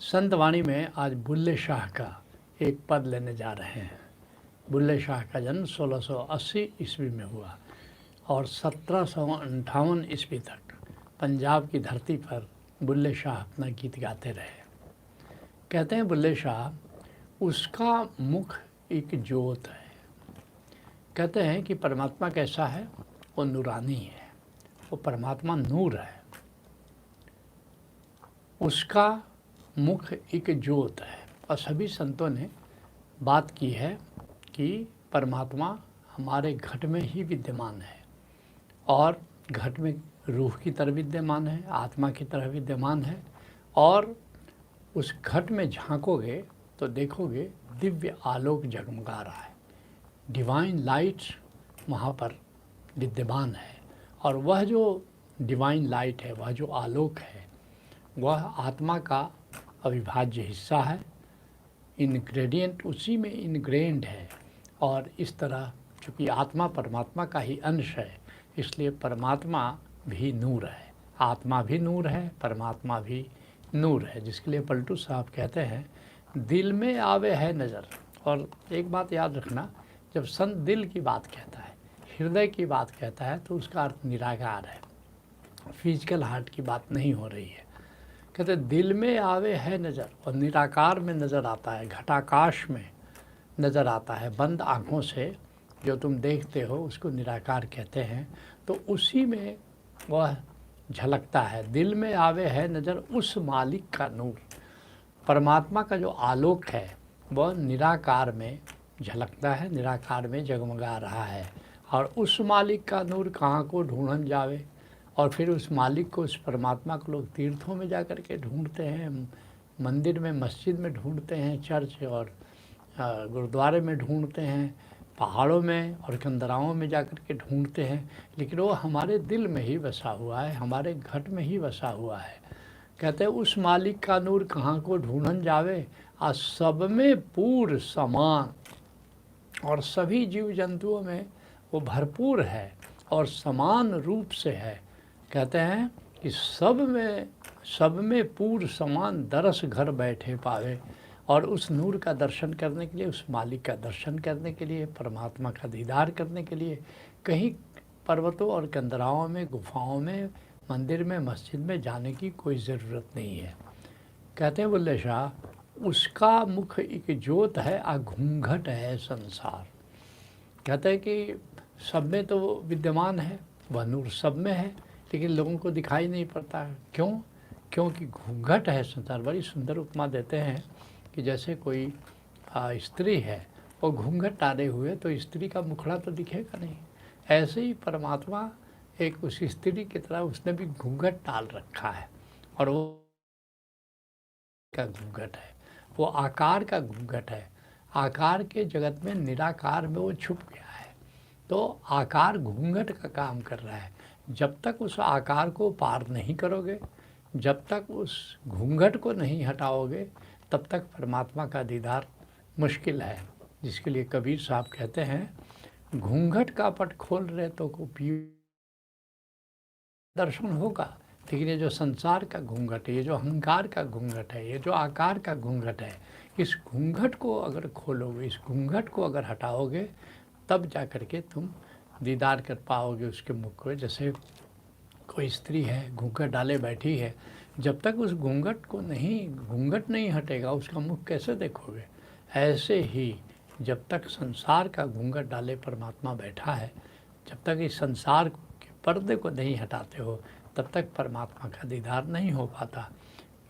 संत वाणी में आज बुल्ले शाह का एक पद लेने जा रहे हैं। बुल्ले शाह का जन्म 1680 ईस्वी में हुआ और 1758 ईस्वी तक पंजाब की धरती पर बुल्ले शाह अपना गीत गाते रहे। कहते हैं बुल्ले शाह उसका मुख एक ज्योत है। कहते हैं कि परमात्मा कैसा है, वो नूरानी है, वो परमात्मा नूर है। उसका मुख एक ज्योत है। और सभी संतों ने बात की है कि परमात्मा हमारे घट में ही विद्यमान है और घट में रूह की तरह विद्यमान है, आत्मा की तरह विद्यमान है। और उस घट में झांकोगे तो देखोगे दिव्य आलोक जगमगा रहा है, डिवाइन लाइट वहाँ पर विद्यमान है। और वह जो डिवाइन लाइट है, वह जो आलोक है, वह आत्मा का अविभाज्य हिस्सा है। इनग्रेडिएंट उसी में इनग्रेंड है। और इस तरह चूँकि आत्मा परमात्मा का ही अंश है, इसलिए परमात्मा भी नूर है, आत्मा भी नूर है, परमात्मा भी नूर है। जिसके लिए पलटू साहब कहते हैं दिल में आवे है नज़र। और एक बात याद रखना, जब संत दिल की बात कहता है, हृदय की बात कहता है, तो उसका अर्थ निराकार है, फिजिकल हार्ट की बात नहीं हो रही है। कहते दिल में आवे है नज़र और निराकार में नज़र आता है, घटाकाश में नज़र आता है। बंद आँखों से जो तुम देखते हो उसको निराकार कहते हैं। तो उसी में वह झलकता है। दिल में आवे है नज़र उस मालिक का नूर। परमात्मा का जो आलोक है वह निराकार में झलकता है, निराकार में जगमगा रहा है। और उस मालिक का नूर कहाँ को ढूंढन जावे। और फिर उस मालिक को, उस परमात्मा को लोग तीर्थों में जा कर के ढूंढते हैं, मंदिर में, मस्जिद में ढूंढते हैं, चर्च और गुरुद्वारे में ढूंढते हैं, पहाड़ों में और कंदराओं में जा कर के ढूंढते हैं। लेकिन वो हमारे दिल में ही बसा हुआ है, हमारे घट में ही बसा हुआ है। कहते हैं उस मालिक का नूर कहाँ को ढूंढन जावे, आज सब में पूर्ण समान। और सभी जीव जंतुओं में वो भरपूर है और समान रूप से है। कहते हैं कि सब में पूर्ण समान दरस घर बैठे पावे। और उस नूर का दर्शन करने के लिए, उस मालिक का दर्शन करने के लिए, परमात्मा का दीदार करने के लिए कहीं पर्वतों और कंदराओं में, गुफाओं में, मंदिर में, मस्जिद में जाने की कोई ज़रूरत नहीं है। कहते हैं बुल्ले शाह उसका मुख एक ज्योत है, आ घूंघट है संसार। कहते हैं कि सब में तो विद्यमान है, वह नूर सब में है, लेकिन लोगों को दिखाई नहीं पड़ता है। क्यों? क्योंकि घूंघट है संसार। बड़ी सुंदर उपमा देते हैं कि जैसे कोई स्त्री है, वो घूंघट डाले हुए, तो स्त्री का मुखड़ा तो दिखेगा नहीं। ऐसे ही परमात्मा एक उस स्त्री की तरह उसने भी घूंघट डाल रखा है। और वो का घूंघट है, वो आकार का घूंघट है। आकार के जगत में, निराकार में वो छुप गया है। तो आकार घूंघट का काम कर रहा है। जब तक उस आकार को पार नहीं करोगे, जब तक उस घूंघट को नहीं हटाओगे, तब तक परमात्मा का दीदार मुश्किल है। जिसके लिए कबीर साहब कहते हैं घूंघट का पट खोल रहे तो को दर्शन होगा। लेकिन ये जो संसार का घूंघट है, ये जो अहंकार का घूंघट है, ये जो आकार का घूंघट है, इस घूंघट को अगर खोलोगे, इस घूंघट को अगर हटाओगे, तब जा कर के तुम दीदार कर पाओगे उसके मुख को। जैसे कोई स्त्री है, घूंघट डाले बैठी है, जब तक उस घूंघट नहीं हटेगा, उसका मुख कैसे देखोगे। ऐसे ही जब तक संसार का घूंघट डाले परमात्मा बैठा है, जब तक इस संसार के पर्दे को नहीं हटाते हो, तब तक परमात्मा का दीदार नहीं हो पाता।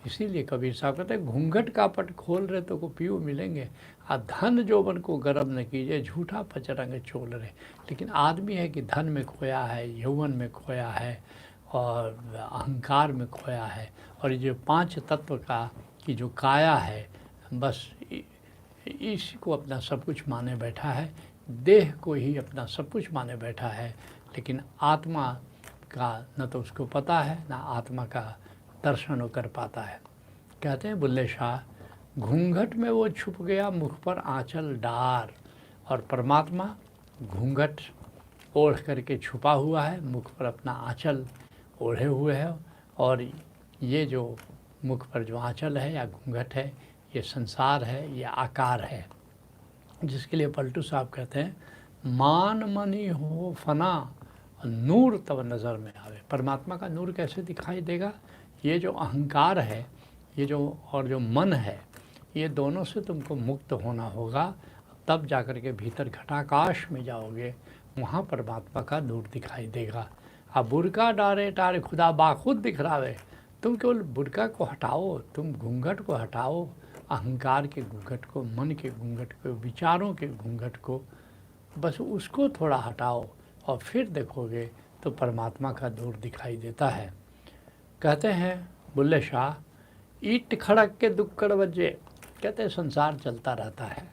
इसीलिए कबीर साहब कहते हैं घूंघट का पट खोल रहे तो को पीऊ मिलेंगे, आ धन जोबन को गर्म न कीजिए, झूठा पचरंग चोल रहे। लेकिन आदमी है कि धन में खोया है, यौवन में खोया है और अहंकार में खोया है। और ये जो पांच तत्व का की जो काया है, बस इसी को अपना सब कुछ माने बैठा है, देह को ही अपना सब कुछ माने बैठा है। लेकिन आत्मा का न तो उसको पता है, ना आत्मा का दर्शन वो कर पाता है। कहते हैं बुल्ले शाह घूंघट में वो छुप गया, मुख पर आंचल डार। और परमात्मा घूंघट ओढ़ करके छुपा हुआ है, मुख पर अपना आंचल ओढ़े हुए है। और ये जो मुख पर जो आंचल है या घूंघट है, ये संसार है, ये आकार है, जिसके लिए पलटू साहब कहते हैं मान मनी हो फना नूर तब नज़र में आवे। परमात्मा का नूर कैसे दिखाई देगा? ये जो अहंकार है, ये जो और जो मन है, ये दोनों से तुमको मुक्त होना होगा, तब जाकर के भीतर घटाकाश में जाओगे, वहाँ परमात्मा का नूर दिखाई देगा। अब बुरका डारे टारे खुदा बाखुद दिखरावे, तुम केवल बुरका को हटाओ, तुम घूंघट को हटाओ, अहंकार के घूंघट को, मन के घूंघट को, विचारों के घूंघट को, बस उसको थोड़ा हटाओ और फिर देखोगे तो परमात्मा का नूर दिखाई देता है। कहते हैं बुल्ले शाह, ईट खड़क के दुक्कड़ बजे, कहते हैं संसार चलता रहता है,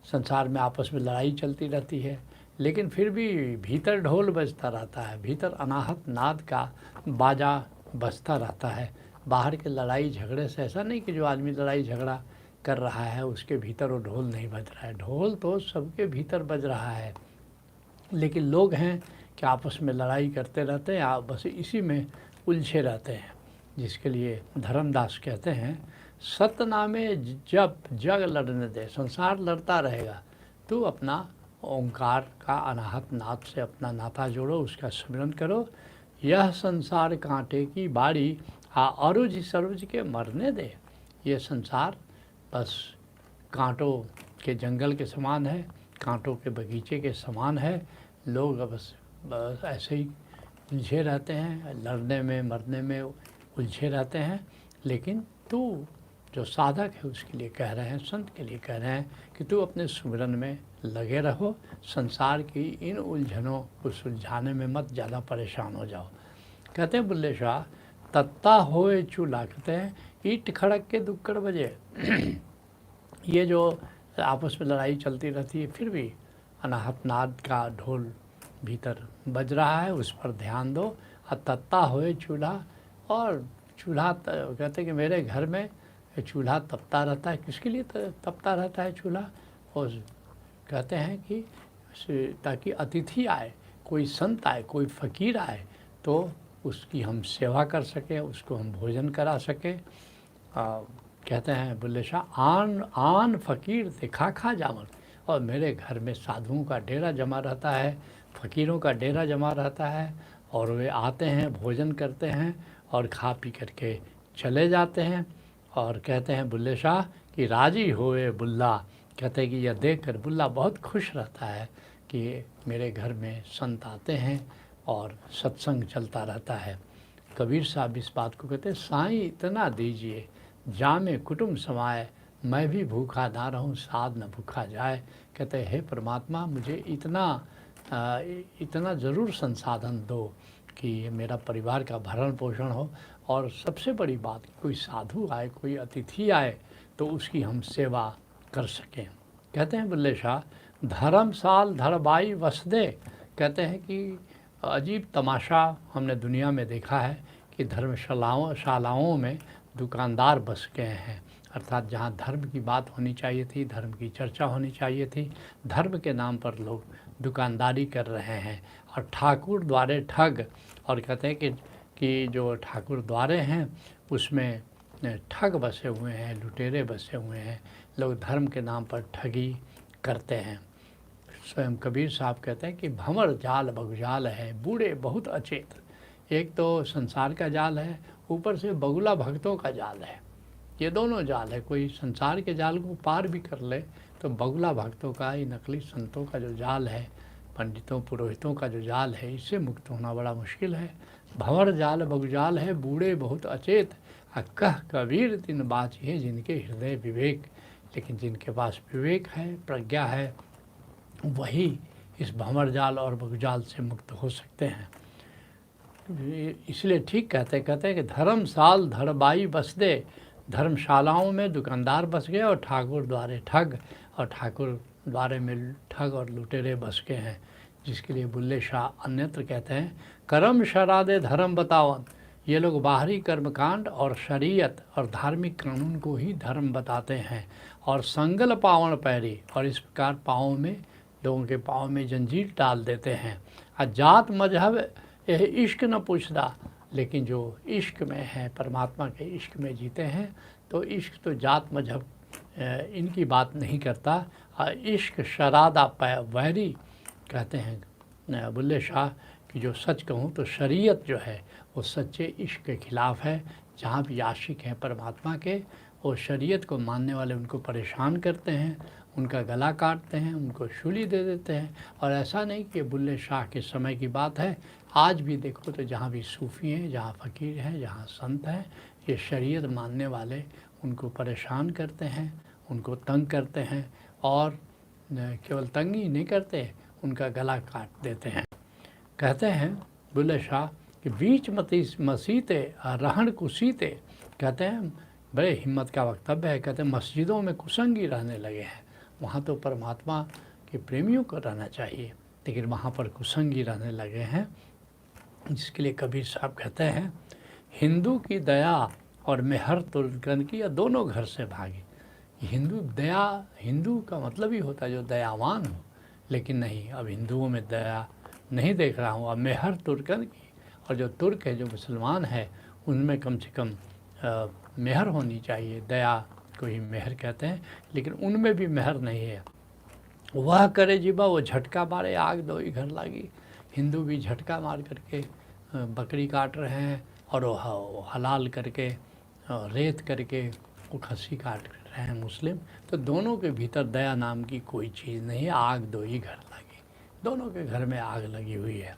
संसार में आपस में लड़ाई चलती रहती है, लेकिन फिर भी भीतर ढोल बजता रहता है, भीतर अनाहत नाद का बाजा बजता रहता है। बाहर के लड़ाई झगड़े से ऐसा नहीं कि जो आदमी लड़ाई झगड़ा कर रहा है उसके भीतर वो ढोल नहीं बज रहा है, ढोल तो सबके भीतर बज रहा है, लेकिन लोग हैं कि आपस में लड़ाई करते रहते हैं, बस इसी में उलझे रहते हैं। जिसके लिए धर्मदास कहते हैं सतनामे जब जग लड़ने दे, संसार लड़ता रहेगा, तू अपना ओंकार का अनाहत नाद से अपना नाता जोड़ो, उसका स्मरण करो। यह संसार कांटे की बाड़ी अरुज सरुज के मरने दे, ये संसार बस कांटों के जंगल के समान है, कांटों के बगीचे के समान है। लोग बस ऐसे ही उलझे रहते हैं, लड़ने में मरने में उलझे रहते हैं, लेकिन तू जो साधक है उसके लिए कह रहे हैं, संत के लिए कह रहे हैं कि तू अपने सुमिरन में लगे रहो, संसार की इन उलझनों को सुलझाने में मत ज़्यादा परेशान हो जाओ। कहते हैं बुल्ले शाह, तत्ता होए चूल्हा, कहते हैं ईट खड़क के दुक्कड़ बजे। ये जो आपस में लड़ाई चलती रहती है, फिर भी अनाहत नाद का ढोल भीतर बज रहा है, उस पर ध्यान दो। तत्ता होए चूल्हा, और चूल्हा कहते हैं कि मेरे घर में चूल्हा तपता रहता है। किसके लिए तपता रहता है चूल्हा? और कहते हैं कि ताकि अतिथि आए, कोई संत आए, कोई फ़कीर आए, तो उसकी हम सेवा कर सकें, उसको हम भोजन करा सकें। कहते हैं बुल्ले शाह, आन फ़कीर दिखा खा जावन, और मेरे घर में साधुओं का डेरा जमा रहता है, फ़कीरों का डेरा जमा रहता है, और वे आते हैं, भोजन करते हैं और खा पी करके चले जाते हैं। और कहते हैं बुल्ले शाह कि राजी होए बुल्ला, कहते हैं कि यह देख कर बुल्ला बहुत खुश रहता है कि मेरे घर में संत आते हैं और सत्संग चलता रहता है। कबीर साहब इस बात को कहते हैं, साईं इतना दीजिए जामे कुटुंब समाए, मैं भी भूखा ना रहूं साध न भूखा जाए। कहते हैं हे परमात्मा, मुझे इतना ज़रूर संसाधन दो कि मेरा परिवार का भरण पोषण हो, और सबसे बड़ी बात कोई साधु आए, कोई अतिथि आए तो उसकी हम सेवा कर सकें। कहते हैं बुल्ले शाह, धर्मसाल धरबाई वसदे, कहते हैं कि अजीब तमाशा हमने दुनिया में देखा है कि धर्मशालाओं में दुकानदार बस गए हैं, अर्थात जहाँ धर्म की बात होनी चाहिए थी, धर्म की चर्चा होनी चाहिए थी, धर्म के नाम पर लोग दुकानदारी कर रहे हैं। और ठाकुर द्वारे ठग, और कहते हैं कि जो ठाकुर द्वारे हैं उसमें ठग बसे हुए हैं, लुटेरे बसे हुए हैं, लोग धर्म के नाम पर ठगी करते हैं। स्वयं कबीर साहब कहते हैं कि भंवर जाल बगुजाल है, बूढ़े बहुत अचेत। एक तो संसार का जाल है, ऊपर से बगुला भक्तों का जाल है, ये दोनों जाल है। कोई संसार के जाल को पार भी कर ले तो बगुला भक्तों का, ये नकली संतों का जो जाल है, पंडितों पुरोहितों का जो जाल है, इससे मुक्त होना बड़ा मुश्किल है। भंवर जाल बगुजाल है, बूढ़े बहुत अचेत, कह कबीर दिन बाचिए जिनके हृदय विवेक। लेकिन जिनके पास विवेक है, प्रज्ञा है, वही इस भंवर जाल और बगुजाल से मुक्त हो सकते हैं। इसलिए ठीक कहते हैं कि धर्मसाल धरबाई बस दे, धर्मशालाओं में दुकानदार बस गए और ठाकुर द्वारे ठग, और ठाकुर द्वारे में ठग और लुटेरे बस गए हैं। जिसके लिए बुल्ले शाह अन्यत्र कहते हैं, कर्म शरादे धर्म बतावन, ये लोग बाहरी कर्मकांड और शरीयत और धार्मिक कानून को ही धर्म बताते हैं, और संगल पावन पैरी, और इस प्रकार पाँव में, लोगों के पाँव में जंजीर डाल देते हैं। जात मजहब यह इश्क न पूछदा, लेकिन जो इश्क में है, परमात्मा के इश्क में जीते हैं, तो इश्क तो जात मजहब इनकी बात नहीं करता। इश्क शरादा वैरी कहते हैं बुल्ले शाह कि जो सच कहूँ तो शरीयत जो है वो सच्चे इश्क के ख़िलाफ़ है। जहाँ भी आशिक हैं परमात्मा के, वो शरीयत को मानने वाले उनको परेशान करते हैं, उनका गला काटते हैं, उनको शूली दे देते हैं। और ऐसा नहीं कि बुल्ले शाह के समय की बात है, आज भी देखो तो जहाँ भी सूफ़ी हैं, जहाँ फ़कीर हैं, जहाँ संत हैं, ये शरीयत मानने वाले उनको परेशान करते हैं, उनको तंग करते हैं, और केवल तंग ही नहीं करते, उनका गला काट देते हैं। कहते हैं बुल्ले शाह कि बीच मसीते रहन कुसीते, कहते हैं बड़े हिम्मत का वक्तव्य है। कहते हैं मस्जिदों में कुसंगी रहने लगे हैं, वहाँ तो परमात्मा के प्रेमियों को रहना चाहिए, लेकिन वहाँ पर कुसंगी रहने लगे हैं। जिसके लिए कबीर साहब कहते हैं हिंदू की दया और मेहर तुर्कन की, या दोनों घर से भागे। हिंदू का मतलब ही होता है जो दयावान हो, लेकिन नहीं, अब हिंदुओं में दया नहीं देख रहा हूँ। अब मेहर तुर्कन की, और जो तुर्क है, जो मुसलमान है, उनमें कम से कम मेहर होनी चाहिए। दया को ही मेहर कहते हैं, लेकिन उनमें भी मेहर नहीं है। वह करे जीवा वो झटका मारे आग दो ही घर लागी। हिंदू भी झटका मार करके बकरी काट रहे हैं, और वो हलाल करके रेत करके वो खस्सी काट रहे हैं मुस्लिम। तो दोनों के भीतर दया नाम की कोई चीज़ नहीं है। आग दो ही घर लागी, दोनों के घर में आग लगी हुई है।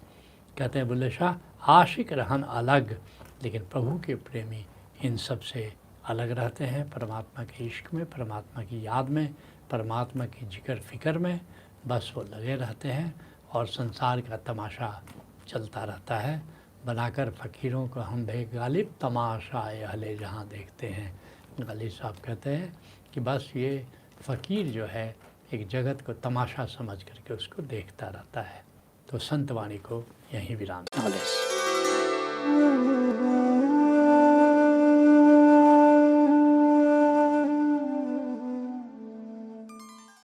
कहते हैं बुल्ले शाह आशिक रहन अलग, लेकिन प्रभु के प्रेमी इन सब से अलग रहते हैं। परमात्मा के इश्क में, परमात्मा की याद में, परमात्मा की जिक्र फिक्र में बस वो लगे रहते हैं, और संसार का तमाशा चलता रहता है। बनाकर फ़कीरों को हम बेगालिब तमाशा अहले जहाँ देखते हैं। गालिब साहब कहते हैं कि बस ये फ़कीर जो है एक जगत को तमाशा समझ करके उसको देखता रहता है। तो संत वाणी को यहीं विराम।